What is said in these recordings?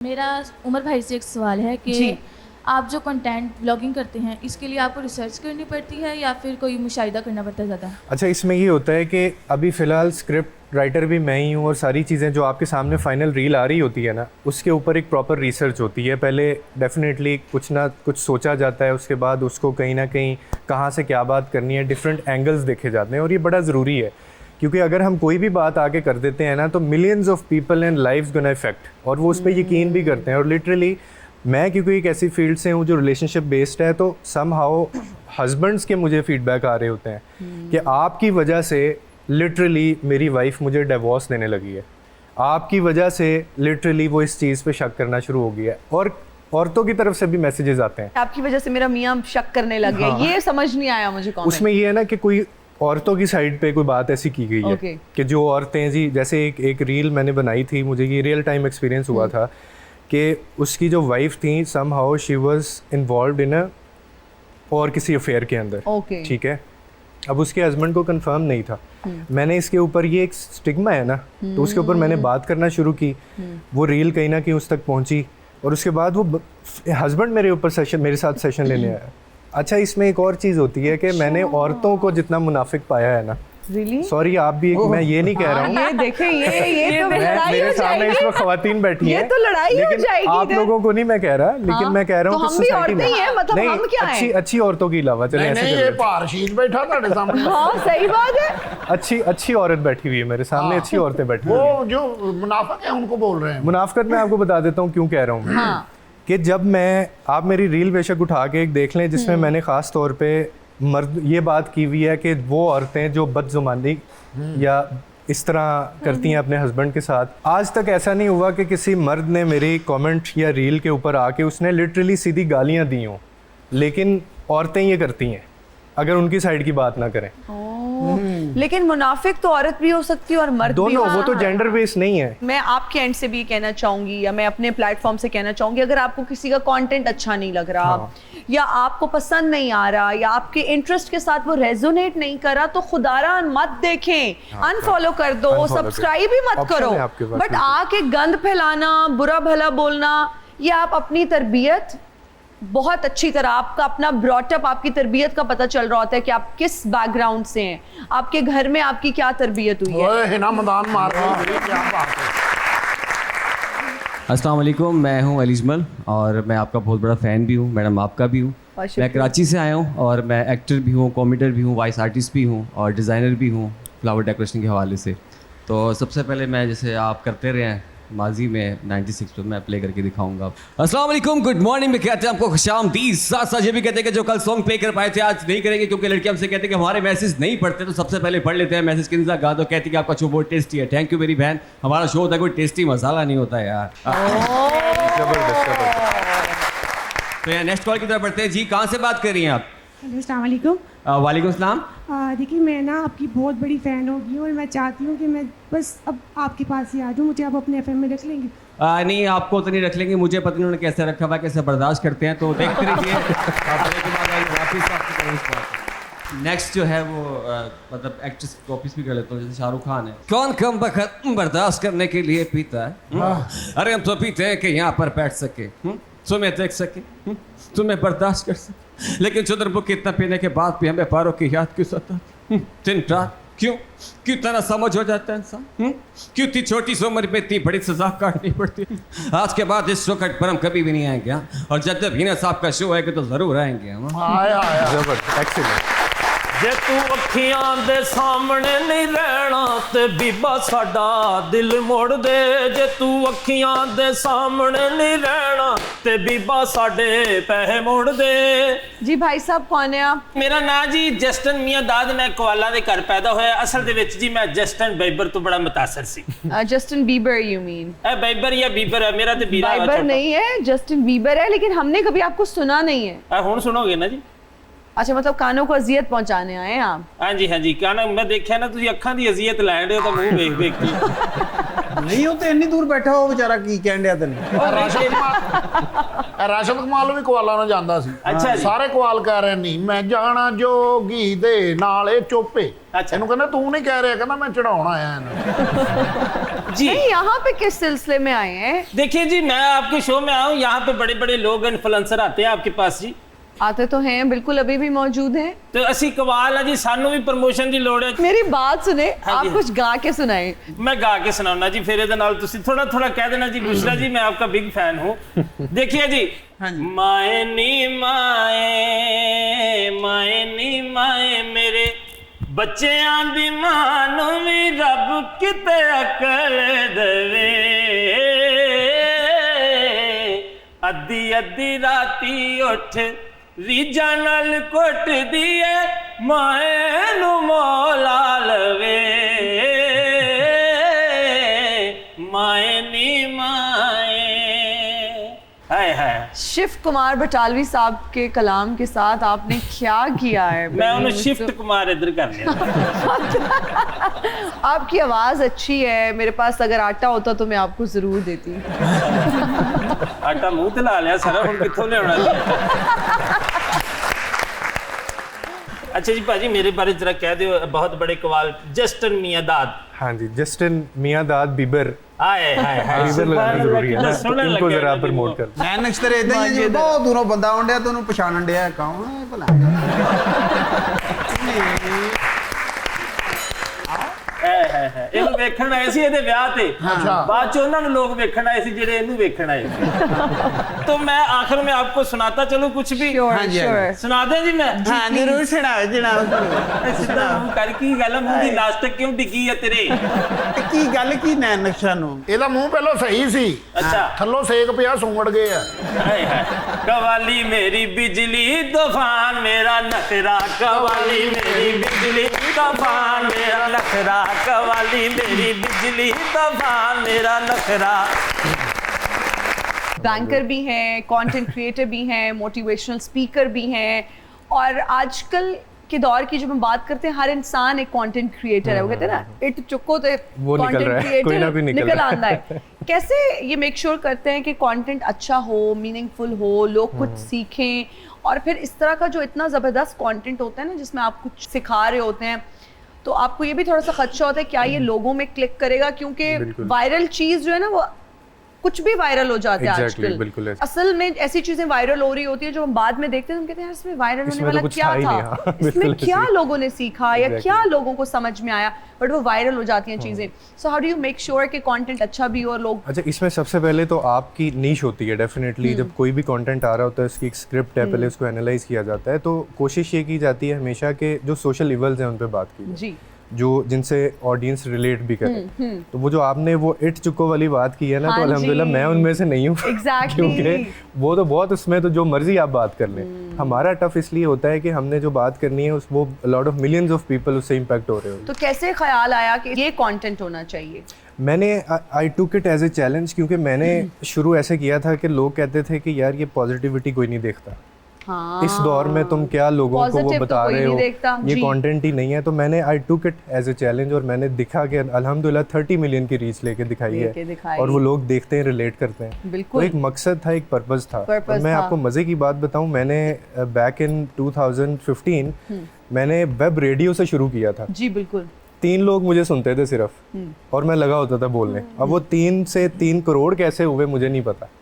मेरा उमर भाई से एक सवाल है कि आप जो कंटेंट ब्लॉगिंग करते हैं इसके लिए आपको रिसर्च करनी पड़ती है या फिर कोई मुशाहिदा करना पड़ता है ज़्यादा? अच्छा, इसमें ये होता है कि अभी फ़िलहाल स्क्रिप्ट राइटर भी मैं ही हूँ और सारी चीज़ें जो आपके सामने फाइनल रील आ रही होती है ना, उसके ऊपर एक प्रॉपर रिसर्च होती है। पहले डेफिनेटली कुछ ना कुछ सोचा जाता है, उसके बाद उसको कहीं ना कहीं कहाँ से क्या बात करनी है, डिफरेंट एंगल्स देखे जाते हैं और ये बड़ा ज़रूरी है क्योंकि अगर हम कोई भी बात आगे कर देते हैं ना तो millions of people and lives gonna effect और वो उस पर यकीन भी करते हैं। और लिटरली मैं क्योंकि एक ऐसी फील्ड से हूँ जो रिलेशनशिप बेस्ड है, तो सम हाउ हस्बैंड्स के मुझे फीडबैक आ रहे होते हैं कि आपकी वजह से लिटरली मेरी वाइफ मुझे डिवोर्स देने लगी है, आपकी वजह से लिटरली वो इस चीज़ पे शक करना शुरू हो गया है। और औरतों की तरफ से भी मैसेजेस आते हैं, आपकी वजह से मेरा मियाँ शक करने लग गया। ये समझ नहीं आया मुझे कमेंट। उसमें ये है ना कि कोई औरतों की साइड पे कोई बात ऐसी की गई है कि जो औरतें जी, जैसे एक रील मैंने बनाई थी, मुझे ये रियल टाइम एक्सपीरियंस हुआ था कि उसकी जो वाइफ थी somehow she was involved in और किसी अफेयर के अंदर, ठीक है। अब उसके हस्बैंड को कंफर्म नहीं था। मैंने इसके ऊपर ये एक स्टिग्मा है ना, तो उसके ऊपर मैंने बात करना शुरू की। वो रील कहीं ना कहीं उस तक पहुंची और उसके बाद वो हस्बैंड मेरे साथ सेशन लेने आया। अच्छा, इसमें एक और चीज़ होती है कि मैंने औरतों को जितना मुनाफिक पाया है ना, सॉरी आप भी, मैं ये नहीं कह रहा हूँ, ये देखें, ये तो मेरे सामने इसमें खवातीन बैठी हैं, ये तो लड़ाई हो जाएगी। आप लोगों को नहीं मैं कह रहा, लेकिन मैं कह रहा हूँ कि सोसाइटी में मतलब हम क्या हैं? अच्छी औरतों के अलावा चले ऐसे ये पारशीद बैठा था सामने। हाँ सही बात है, अच्छी औरत बैठी हुई है मेरे सामने, अच्छी औरतें बैठी हुई वो जो मुनाफिक है उनको बोल रहे हैं। मुनाफिकत मैं आपको बता देता हूँ क्यों कह रहा हूँ कि जब आप मेरी रील बेशक उठा के एक देख लें जिसमें मैंने ख़ास तौर पे मर्द ये बात की हुई है कि वो औरतें जो बदजुबानी या इस तरह करती हैं अपने हस्बैंड के साथ, आज तक ऐसा नहीं हुआ कि किसी मर्द ने मेरी कमेंट या रील के ऊपर आके उसने लिटरली सीधी गालियां दी हों, लेकिन औरतें ये करती हैं अगर उनकी साइड की बात ना करें। लेकिन मुनाफिक तो औरत भी हो सकती है और मर्द भी दोनों, वो तो जेंडर बेस नहीं है। मैं आपके एंड से भी कहना चाहूंगी या मैं अपने प्लेटफॉर्म से कहना चाहूंगी, अगर आपको किसी का कंटेंट अच्छा नहीं लग रहा या आपको पसंद नहीं आ रहा या आपके इंटरेस्ट के साथ वो रेजोनेट नहीं कर रहा, तो खुदारा मत देखें, अनफॉलो कर दो, सब्सक्राइब ही मत करो। बट आके गंद फैलाना, बुरा भला बोलना, ये आप अपनी तरबियत बहुत अच्छी तरह, आपका अपना ब्रॉटअप, आपकी तरबियत का पता चल रहा होता है कि आप किस बैकग्राउंड से हैं, आपके घर में आपकी क्या तरबियत हुई है। हिना मैदान मार रही है, क्या बात है। अस्सलाम वालेकुम, मैं हूं अलीजमल और मैं आपका बहुत बड़ा फ़ैन भी हूं, मैडम आपका भी हूं। मैं कराची से आया हूं और मैं एक्टर भी हूं, कॉमेडियर भी हूं, वॉइस आर्टिस्ट भी हूं और डिज़ाइनर भी हूं फ्लावर डेकोरेशन के हवाले से। तो सबसे पहले मैं, जैसे आप करते रहे हैं माजी में, 96 पर मैं प्ले करके दिखाऊंगा। अस्सलाम वालेकुम, गुड मॉर्निंग में कहते हैं आपको खुशामदीद। साथ साथ ये भी कहते हैं कि जो कल सॉन्ग प्ले कर पाए थे आज नहीं करेंगे क्योंकि लड़कियां हमसे कहते हैं कि हमारे मैसेज नहीं पढ़ते, तो सबसे पहले पढ़ लेते हैं मैसेज। किन्जा गादो कहती है कि आपका शो बहुत टेस्टी है। थैंक यू मेरी बहन, हमारा शो होता है कोई टेस्टी मसाला नहीं होता यार। तो यार नेक्स्ट कॉल की तरफ बढ़ते हैं। जी कहाँ से बात कर रही हैं आप? अस्सलाम वालेकुम। वालेकुम सलाम। देखिए मैं ना आपकी बहुत बड़ी फ़ैन होगी और मैं चाहती हूँ कि मैं बस अब आपके पास ही आ जाऊँ, मुझे आप अपने एफएम में रख लेंगे? नहीं, आपको तो नहीं रख लेंगे, मुझे पता नहीं उन्होंने कैसे रखा हुआ, कैसे बर्दाश्त करते हैं, तो देखते रहिए। नेक्स्ट जो है वो मतलब एक्ट्रेस कॉपीज भी कर लेता हूँ, जैसे शाहरुख खान है। कौन कम बखत बर्दाश्त करने के लिए पीता है? अरे हम तो पीते हैं कि यहाँ पर बैठ सके, तुम्हें देख सके, तुम्हें बर्दाश्त कर सके, लेकिन चुदरबुक कितना पीने के बाद भी हमें पारों की याद क्यों सताती? दिन रात क्यों तरह समझ हो जाता है इंसान? क्यों इतनी छोटी सी उम्र में इतनी बड़ी सजा काटनी पड़ती है? आज के बाद इस शो पर हम कभी भी नहीं आएंगे, और जब हिना साहब का शो आएगा तो जरूर आएंगे हम। जे तू अखियां दे सामने नहीं रहना ते बीबा साडा दिल मोड़ दे। जे तू अखियां दे सामने नहीं रहना ते बीबा साडे पैसे मोड़ दे। जी भाई साहब कौन है आप? मेरा नाम जी जस्टिन मियां दाद, मैं कोआला दे घर पैदा होया। असल दे विच जी मैं जस्टिन बीबर तो बड़ा मुतासर सी। Justin Bieber you mean? Bieber या बीबर है, मेरा तो बीरा है। बीबर नहीं है, जस्टिन बीबर है, लेकिन हमने कभी आपको सुना नहीं है। हुण सुनोगे ना जी। अच्छा, मतलब कानों को अजियत पहुंचाने आए हैं आप? हाँ जी, काना मैं देखा ना तुझे अखा की अजियत लैंड हो तो मुंह देख के। ਨਹੀਂ ਉਹ ਤੇ ਇੰਨੀ ਦੂਰ ਬੈਠਾ ਉਹ ਵਿਚਾਰਾ ਕੀ ਕਹਿਣ ਡਿਆ ਤੈਨੂੰ ਰਾਸ਼ਦ ਕਮਾਲ ਵੀ ਕਵਾਲਾਂ ਨੂੰ ਜਾਂਦਾ ਸੀ। ਅੱਛਾ ਜੀ। ਸਾਰੇ ਕਵਾਲ ਕਹਿ ਰਹੇ ਨਹੀਂ ਮੈਂ ਜਾਣਾ ਜੋਗੀ ਦੇ ਨਾਲੇ ਚੋਪੇ। ਅੱਛਾ। ਇਹਨੂੰ ਕਹਿੰਦਾ ਤੂੰ ਨਹੀਂ ਕਹਿ ਰਿਹਾ, ਕਹਿੰਦਾ मैं चढ़ाਉਣ ਆਇਆ ਇਹਨੂੰ। जी नहीं, यहाँ पे किस सिलसिले में आए हैं? देखिए जी, मैं आपके शो में आया हूँ, यहाँ पे बड़े बड़े लोग इन्फ्लुएंसर आते हैं आपके पास जी। आते तो हैं, बिल्कुल अभी भी मौजूद हैं। तो असी कवाल है जी, सानू भी प्रमोशन की लोड़ है। मेरी बात सुने, हाँ आप जी। कुछ गा के सुनाए। मैं गा के सुनाऊंगा जी, फिर ਇਹਦੇ ਨਾਲ ਤੁਸੀਂ थोड़ा थोड़ा कह देना जी बुशरा जी मैं आपका बिग फैन हूँ। देखिए जी, माए नी माए मेरे बच्चों दी मां नूं भी रब किते अकल देवे। अद्धी अद्धी राती उठ रीजा नाल कुट दिए माए नूं मौला लवे। माए नी माए। हाय हाय, शिव कुमार बटालवी साहब के कलाम के साथ आपने क्या किया है? मैं उन्हें शिफ्ट कुमार इधर कर लिया। आपकी आवाज अच्छी है, मेरे पास अगर आटा होता तो मैं आपको जरूर देती। आटा मुंह ते ला लिया सारा, हुण कित्थों लियाउणा जी? अच्छा जी भाजी, मेरे बारे जरा कह दियो, बहुत बड़े कवाल जस्टिन मियांदाद। हाँ जी, जस्टिन मियांदाद बीबर हाय हाय हाय, बीबर लगाना जरूरी है ना, सुनने इनको लगे जरा जी प्रमोट मुंह। कर। ਮੈਂ ਨਕਸ਼ਤਰ ਇਦਾਂ ਹੀ ਹੈ ਜੀ, ਬਹੁਤ ਦੂਰੋਂ ਬੰਦਾ ਆਉਣ ਡਿਆ ਤੈਨੂੰ ਪਛਾਣਨ ਡਿਆ ਕੌਣ ਹੈ ਭਲਾ। ਇਹਨੂੰ ਵੇਖਣ ਆਏ ਸੀ ਇਹਦੇ ਵਿਆਹ ਤੇ। अच्छा। बाद ਚ ਉਹਨਾਂ ਨੂੰ ਲੋਕ ਵੇਖਣ ਆਏ ਸੀ ਜਿਹੜੇ ਇਹਨੂੰ ਵੇਖਣ ਆਏ ਸੀ। तो मैं आखिर में आपको सुनाता चलूं कुछ भी। Sure, हाँ जी, हाँ sure. सुना दें जी मैं? ਹਾਂ ਜ਼ਰੂਰ ਸੁਣਾਓ ਜਨਾਬ। ਸਿੱਧਾ ਮੂੰਹ ਕਰ, ਕੀ ਗੱਲ ਆ, ਮੂੰਹ ਦੀ ਲਾਸਟਿਕ ਕਿਉਂ ਡਿੱਗੀ ਆ ਤੇਰੇ? ਤੇ ਕੀ ਗੱਲ ਕੀ ਨੈਣ ਨਕਸ਼ਾ ਨੂੰ? ਇਹਦਾ ਮੂੰਹ ਪਹਿਲਾਂ ਸਹੀ ਸੀ, ਅੱਛਾ। ਥੱਲੋਂ ਸੇਕ ਪਿਆ, ਸੁੰਗੜ ਗਏ ਆ। हाय हाय, कवाली मेरी बिजली तूफान मेरा नखरा, कवाली मेरी बिजली तूफान मेरा नखरा, कवाली मेरी बिजली तूफान मेरा नखरा। बैंकर भी हैं, कंटेंट क्रिएटर भी हैं, मोटिवेशनल स्पीकर भी हैं। और आजकल के दौर की जब हम बात करते हैं, हर इंसान एक कंटेंट क्रिएटर है। वो कहते हैं ना, इट चुको तो वो निकल रहा है, कोई ना भी निकल रहा आंदा है। कैसे ये मेक श्योर करते हैं कि कंटेंट अच्छा हो, मीनिंगफुल हो, लोग कुछ सीखें? और फिर इस तरह का जो इतना ज़बरदस्त कंटेंट होता है ना, जिसमें आप कुछ सिखा रहे होते हैं, तो आपको ये भी थोड़ा सा खदशा होता है क्या ये लोगों में क्लिक करेगा? क्योंकि वायरल चीज़ जो है ना, वो कुछ भी वायरल हो जाते हैं Exactly, आजकल। बिल्कुल ऐसे। असल में ऐसी चीजें वायरल हो रही होती है जो हम बाद में देखते हैं, हम कहते हैं यार इसमें वायरल होने इसमें तो वाला कुछ क्या था ही था, नहीं, हाँ, इसमें बिल्कुल क्या ऐसे। लोगों ने सीखा या Exactly. क्या लोगों को समझ में आया, बट वो वायरल हो जाती हैं चीजें। So how do you make sure कि कंटेंट अच्छा भी हो और लोग? अच्छा, इसमें सबसे पहले तो आपकी नीश होती है डेफिनेटली। जब कोई भी कंटेंट आ रहा होता है, उसकी एक स्क्रिप्ट है, पहले उसको एनालाइज किया जाता है। तो कोशिश ये की जाती है हमेशा कि जो सोशल इवल्स हैं उन पे बात की जाए, जी, जो जिनसे ऑडियंस रिलेट भी करे। तो वो जो आपने वो इट चुको वाली बात की है ना, हाँ तो अल्हम्दुलिल्लाह जी। मैं उनमें से नहीं हूँ। Exactly. क्योंकि वो तो बहुत, उसमें तो जो मर्जी आप बात कर लें। हमारा टफ इसलिए होता है कि हमने जो बात करनी है, उस वो lot of millions of people उससे इम्पैक्ट हो रहे हो। तो कैसे ख्याल आया कि ये कंटेंट होना चाहिए? मैंने I took it as a challenge, क्योंकि मैंने शुरू ऐसे किया था कि लोग कहते थे कि यार ये पॉजिटिविटी कोई नहीं देखता। हाँ, इस दौर में तुम क्या लोगों को वो Positive तो बता कोई रहे नहीं हो, देखता, ये जी। कंटेंट ही नहीं है। तो मैंने I took it as a challenge, और मैंने दिखा कि अल्हम्दुलिल्लाह 30 मिलियन की रीच लेके दिखाई लेके है, दिखाई। और वो लोग देखते हैं, रिलेट करते हैं। तो बिल्कुल। एक मकसद था, एक पर्पस था। Purpose और मैं था। आपको मज़े की बात बताऊं, मैंने बैक इन 2015 मैंने वेब रेडियो से शुरू किया था। जी बिल्कुल। 3 लोग मुझे सुनते थे सिर्फ, और मैं लगा होता था बोलने। अब वो 3 से 3 करोड़ कैसे हुए मुझे नहीं पता।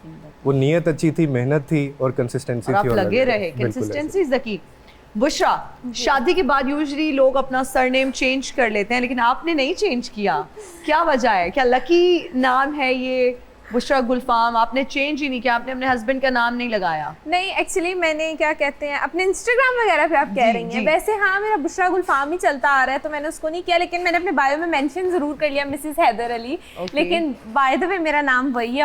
वो नीयत अच्छी थी, मेहनत थी, और कंसिस्टेंसी और आप थी, और लगे रहे, बिल्कुल ऐसे। Consistency is the key. Bushra, शादी के बाद यूजुअली लोग अपना सरनेम चेंज कर लेते हैं, लेकिन आपने नहीं चेंज किया, क्या वजह है? क्या लकी नाम है ये बुशरा गुलफाम? आपने चेंज ही नहीं किया, आपने अपने हस्बैंड का नाम नहीं लगाया? नहीं, एक्चुअली मैंने क्या कहते हैं अपने इंस्टाग्राम वगैरह पे आप कह रही हैं, वैसे हाँ मेरा बुशरा गुलफाम ही चलता आ रहा है, तो मैंने उसको नहीं किया। लेकिन मैंने अपने बायो में मेंशन जरूर कर लिया मिसेस हैदर अली, लेकिन बाय द वे मेरा नाम वही है।